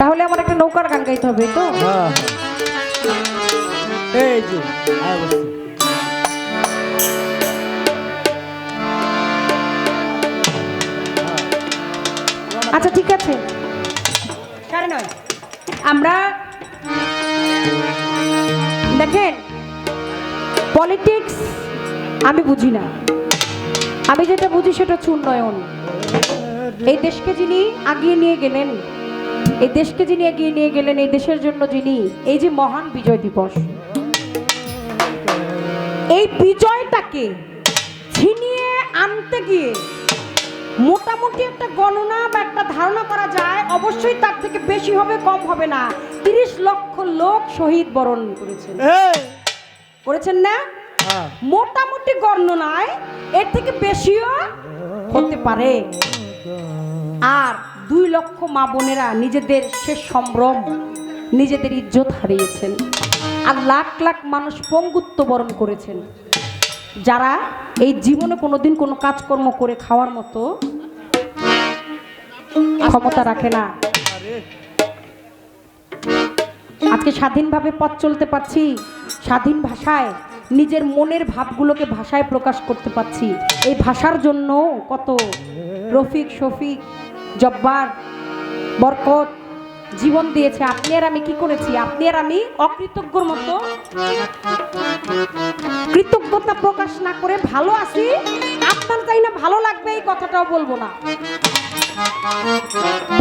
তাহলে আমার একটা নৌকার গান গাইতে হবে তো। এই যে আচ্ছা ঠিক আছে, সাড়ে নয়। আমরা দেখেন, পলিটিক্স আমি বুঝি না, আমি যেটা বুঝি সেটা হচ্ছে উন্নয়ন। এই দেশকে যিনি আগিয়ে নিয়ে গেলেন, এই দেশকে যিনি এগিয়ে নিয়ে গেলেন, এই দেশের জন্য যিনি, এই যে মহান বিজয় দিবস, এই বিজয়টাকে ছিনিয়ে আনতে গিয়ে মোটামুটি একটা গণনা বা একটা ধারণা করা যায়, অবশ্যই তার থেকে বেশি হবে, কম হবে না। 30 লক্ষ লোক শহীদ বরণ করেছেন, করেছেন না? মোটামুটি গণনায় এর থেকে বেশিও হতে পারে। আর 2 লক্ষ মা বোনেরা নিজেদের শেষ সম্ভ্রম, নিজেদের ইজ্জত হারিয়েছেন। আর লাখ লাখ মানুষ পঙ্গুত্ব বরণ করেছেন, যারা এই জীবনে কোনোদিন কোনো কাজকর্ম করে খাওয়ার মতো ক্ষমতা রাখে না। আজকে স্বাধীনভাবে পথ চলতে পারছি, স্বাধীন ভাষায় নিজের মনের ভাবগুলোকে ভাষায় প্রকাশ করতে পারছি। এই ভাষার জন্য কত রফিক, শফিক, জব্বার, বরকত জীবন দিয়েছে। আপনি আর আমি কি করেছি? আপনি আর আমি অকৃতজ্ঞর মতো কৃতজ্ঞতা প্রকাশ না করে ভালো আছি। আপনার তাই না ভালো লাগবে এই কথাটাও বলবো না,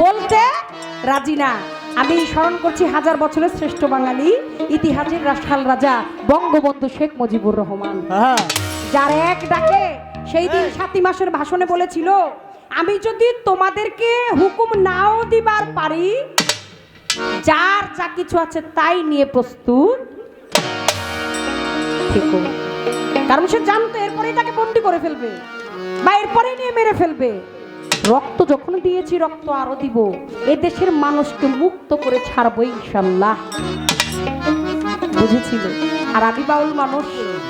বলতে রাজি না। আমি স্মরণ করছি 1000 বছরের শ্রেষ্ঠ বাঙালি, ইতিহাসের রাখাল রাজা বঙ্গবন্ধু শেখ মুজিবুর রহমান, যার এক ডাকে সেই দিন 7 মাসের ভাষণে বলেছিল, আমি যদি তোমাদেরকে হুকুম নাও দিবার পারি, যার যা কিছু আছে তাই নিয়ে প্রস্তুত থেকো। কারণ সে জানতো এরপরেই তাকে বন্দী করে ফেলবে বা এরপরেই নিয়ে মেরে ফেলবে। রক্ত যখন দিয়েছি, রক্ত আরো দিব, এ দেশের মানুষকে মুক্ত করে ছাড়বো ইনশাল্লাহ, বুঝেছিল। আর আমি বাউল মানুষ,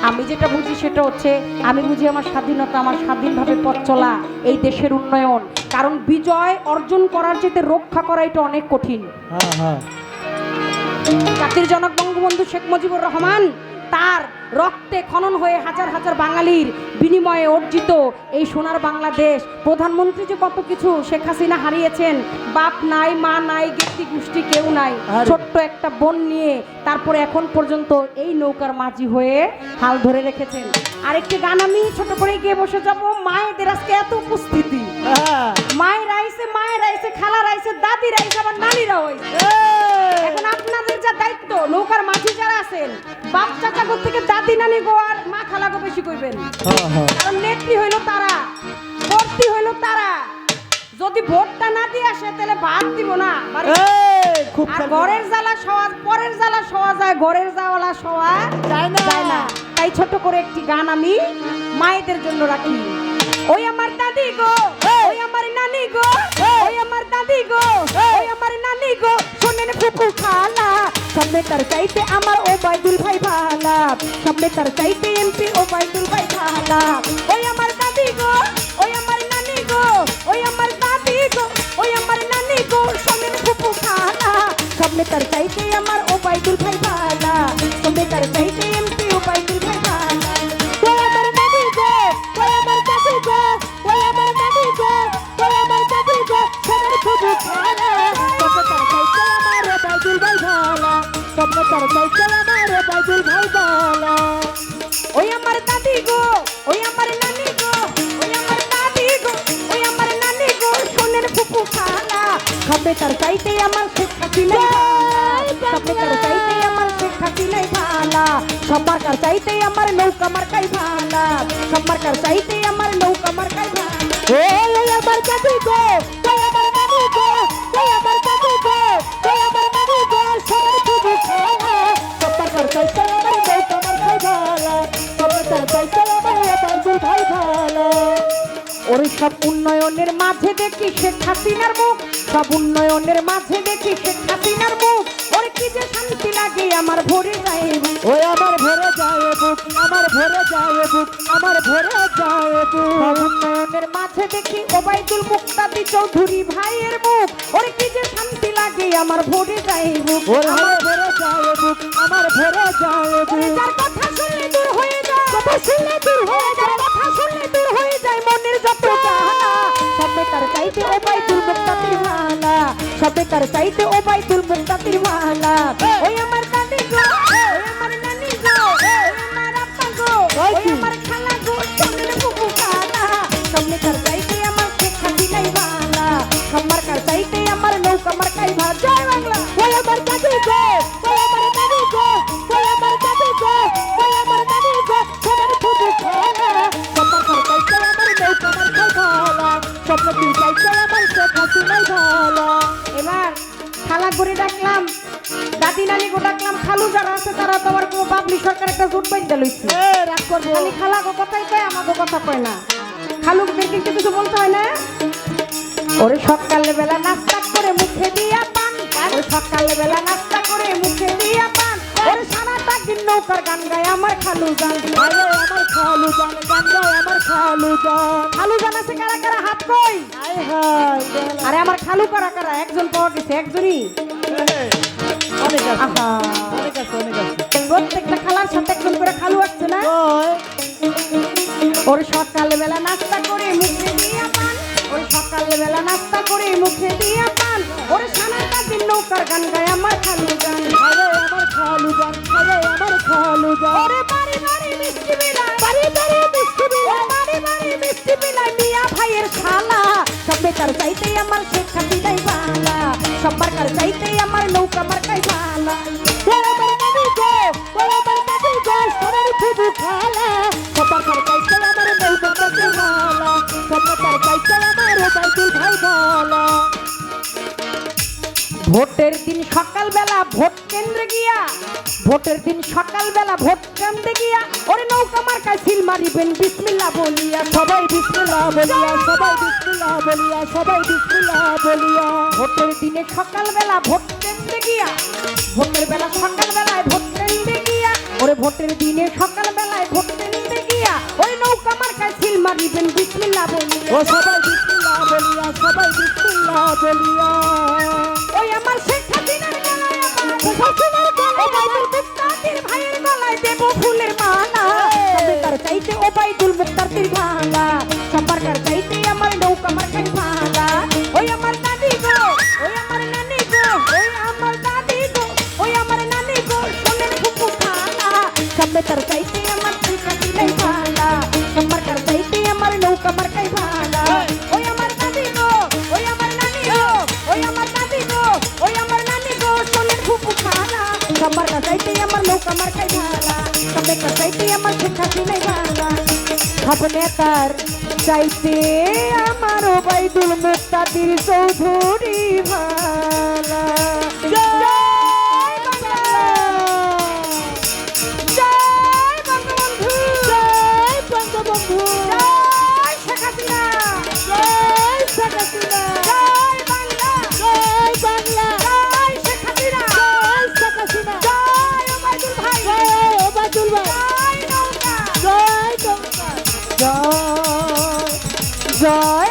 আমি যেটা বুঝি সেটা হচ্ছে, আমি বুঝি আমার স্বাধীনতা, আমার স্বাধীনভাবে পথ চলা, এই দেশের উন্নয়ন। কারণ বিজয় অর্জন করার চেয়ে রক্ষা করা এটা অনেক কঠিন। জাতির জনক বঙ্গবন্ধু শেখ মুজিবুর রহমান তার রক্তে খনন হয়ে হাজার হাজার বাঙালির বিনিময়ে অর্জিত এই সোনার বাংলাদেশ, প্রধানমন্ত্রী যে কত কিছু শেখ হাসিনা হারিয়েছেন, বাপ নাই, মা নাই, জ্ঞাতি গোষ্ঠী কেউ নাই, ছোট্ট একটা বোন নিয়ে তারপরে এখন পর্যন্ত এই নৌকার মাঝি হয়ে হাল ধরে রেখেছেন। আরেকটি গান আমি ছোট করে গিয়ে বসে যাব। মায়েদের আজকে এত উপস্থিতি, মায়ের আইসে, মায়ের আইসে, খালার আইসে, দাদির আইসে, আবার নানিরাও আইসে। এখন আপনাদের যা দায়িত্ব, নৌকার মাঝি যারা আছেন, বাপ চাচা থেকে দাদি নানি গো আর মা খালা গো বেশি কইবেন, কারণ নেত্রী হইল তারা, ভর্তি হইল তারা। যদি ভোটটা না দিয়ে আসে তাহলে ভাত দিব না। আর ঘরের জ্বালা সওয়া, পরের জ্বালা সওয়া যায়, ঘরের জ্বালা সওয়া যায় না। তাই ছোট করে একটি গান আমি মায়েদের জন্য রাখি। ওই আমার দাদি গো, ওই আমার নানি গো, ওই আমার দাদি গো, ওই আমার নানি গো, শোনেন ফুপু খালা, সামনে তার চাইতে আমার ওবায়দুল ভাই ভালা, সামনে তার চাইতে এমপি ওবায়দুল ভাই ভালা। ওই আমার দাদি গো, ওই আমার নানি গো, ওই আমার দাদি গো, ওই আমার নানি গো, শোনেন ফুপু খালা, সামনে তার চাইতে আমার ওবায়দুল ভাই ভালা, সামনে তার চাইতে এমপি ওবায়দুল ভাই ভালা। ওই আমার নানি গো, ওই আমার দাদি গো, ওই আমার নানি গো, ওই আমার দাদি গো, শোনেন ফুপু খালা, সামনে তার চাইতে আমার ওবায়দুল ভাই ভালা, সামনে তার চাইতে আমার ওবায়দুল ভাই ভালা। ওই আমার দাদি গো, ওই আমার নানি গো, ওই আমার দাদি গো, ওই আমার নানি গো, শোনেন ফুপু খালা, সামনে তার চাইতে আমার শেখ হাসিনা, সামনে তার চাইতে আমার শেখ হাসিনা ভালা, সবার কার চাইতে আমার নৌকা মার্কাই ভালা, সবার কার চাইতে আমার নৌকা মার্কাই ভালা। ওই আমার দাদি গো, ওই আমার নানি গো, ওই আমার দাদি গো, ওই আমার নানি গো, শোনেন ফুপু খালা, সবার কার চাইতে আমার নৌকা মার্কাই ভালা, সবার কার চাইতে আমার ওবায়দুল ভাই ভালা। ওর সব উন্নয়নের মাঝে দেখি শেখ হাসিনার মুখ, সব উন্নয়নের মাঝে দেখি শেখ হাসিনার মুখ, ওর কি যে শান্তি লাগে আমার ভরে যায়, ওই আমার ভরে যায় বুক, আমার ভরে যায় বুক, আমার ভরে যায় বুক। নয়নের মাঝে দেখি ওবাইদুল মুক্তাদি চৌধুরী ভাইয়ের মুখ, ওরে কি যে শান্তি লাগে আমার ভরে যায় বুক। ওরে ভরে যায় বুক, আমার ভরে যায় বুক। যার কথা শুনলে দূর হয়ে যায়, কথা শুনলে দূর হয়ে যায়, কথা শুনলে দূর হয়ে যায় মনের যত জ্বালা, সবে তার চাইতে ওবাইদুল মুক্তাদির মালা, সবে তার চাইতে ওবাইদুল মুক্তাদির মালা। ওই আমার দাদি গো, ওই আমার নানি গো, ওই আমার আব্বা গো, ওই আমার খালা গো, সোনের বুকু কালা, সবে তার চাইতে আমার শেখ হাসিনাই মালা, খাম্বার কার চাইতে আমার নৌকা মার্কাই ভালা। জয় বাংলা। ওই আমার দাদি গো, ওই আমার নানি গো, ওই আমার দাদি গো, ওই আমার নানি গো, সোনের বুকু কালা, খাম্বার কার চাইতে আমার নৌকা মার্কাই ভালা, স্বপ্ন তুই চাইতে আমার শেখ হাসিনাই ভালা। এবার খালা করে ডাকলাম, দাদি নানি গো ডাকলাম, খালু যারা আছে তারা তো আমার কোনো বাবলি সরকার একটা জোট বাইন্দা লইছে। রাগ করবো। খালি খালা গো কথাই কয়, আমাকে কথা কয় না। খালুকে কিন্তু কিছু বলতে হয় না। ওরে সকালে বেলা নাস্তা করে মুখে দিয়া পান, ওরে সকালে বেলা নাস্তা করে মুখে দিয়া পান, ওরে সারাটা দিন নৌকার গান গায় আমার খালু জান। আরে আমার খালু জান, গান গায় আমার খালু জান। খালু জান আছে কারা কারা, হাত কই। আয় হায়, আরে আমার খালু কারা কারা, একজন পাওয়া গেছে, একজনই। অনেক আছে, আহা, অনেক আছে, অনেক আছে। প্রত্যেকটা খালার সাথে একজন করে খালু আসছে না। ওই, ওর সকালবেলা নাস্তা করে মুখে দিয়া পান, ওর সকালবেলা নাস্তা করে মুখে দিয়া পান, ওর সারাটা দিন নৌকার গান গায় আমার খালু গান। আরে আমার খালু জান, আরে আমার খালু জান। ওরে বাড়ি বাড়ি মিষ্টি বিলায়, বাড়ি বাড়ি মিষ্টি বিলায়, বাড়ি বাড়ি মিষ্টি বিলায় মিয়া ভাইয়ের শালা, সবে তার চাইতেই আমার শেখ হাসিনাই ভালা, সবার কার চাইতেই আমার নৌকা মার্কাই ভালা। ওই আমার নানি গো, ওই আমার নানি গো, সোনার ফুবু খালা, সবার ঘর চাইছে আমার নৌকা মাঝে ভালা, সবার ঘর চাইছে আমার ওবাইদুল ভাই ভালা। ভোটের দিন সকালবেলা ভোট কেন্দ্রে গিয়া, ভোটের দিন সকালবেলা ভোট কেন্দ্রে গিয়া, ওরে নৌকা মার্কায় সিল মারিবেন বিসমিল্লাহ বলিয়া, সবাই বিসমিল্লাহ বলিয়া, সবাই বিসমিল্লাহ বলিয়া, সবাই বিসমিল্লাহ বলিয়া। ভোটের দিনে সকালবেলা ভোট কেন্দ্রে গিয়া, ভোটের বেলা সকালবেলায় ভোট কেন্দ্রে গিয়া, ওরে ভোটের দিনে সকালবেলায় ভোট কেন্দ্রে গিয়া, ওই নৌকা মার্কায় সিল মারিবেন বিসমিল্লাহ বলিয়া। ও সবাই বিসমিল্লাহ বলিয়া, সবাই বিসমিল্লাহ বলিয়া। ওই আমার শেখ হাসিনার গলায়, আমার শেখ হাসিনার গলায়, ওবাইদুল মুক্তাদির ভাইয়ের গলায় দেব ফুলের মালা, সবে তার চাইতে ওবাইদুল মুক্তাদির ভালা, সবার কার চাইতে আমার নৌকা মার্কাই ভালা। ওই আমার দাদি গো, ওই আমার নানি গো, ওই আমার দাদি গো, ওই আমার নানি গো, সোনের ফুপু খালা, সবে তার চাইতে আমার শেখ হাসিনাই ভালা, সবার কার চাইতে আমার নৌকা মার্কাই ভালা। ওই আমার দাদি গো, ওই আমার নানি গো, ওই আমার দাদি গো, ওই আমার নানি গো, সোনের ফুপু খালা, সবার কার চাইতে আমার নৌকা মার্কাই ভালা, সবে কার চাইতে আমার শেখ হাসিনাই ভালা। সব নেতার চাইতে আমার ওবাইদুল মুক্তাদির চৌধুরী ভালা। জয় বাংলা, জয় বঙ্গবন্ধু, জয় বঙ্গবন্ধু, জয় শেখ হাসিনা, জয় শেখ হাসিনা, জয় বাংলা, জয় বাংলা, জয় শেখ হাসিনা, জয় শেখ হাসিনা, জয় ওবাইদুল ভাই, জয় ওবাইদুল ভাই, জয় নৌকা, জয় নৌকা, জয় জয়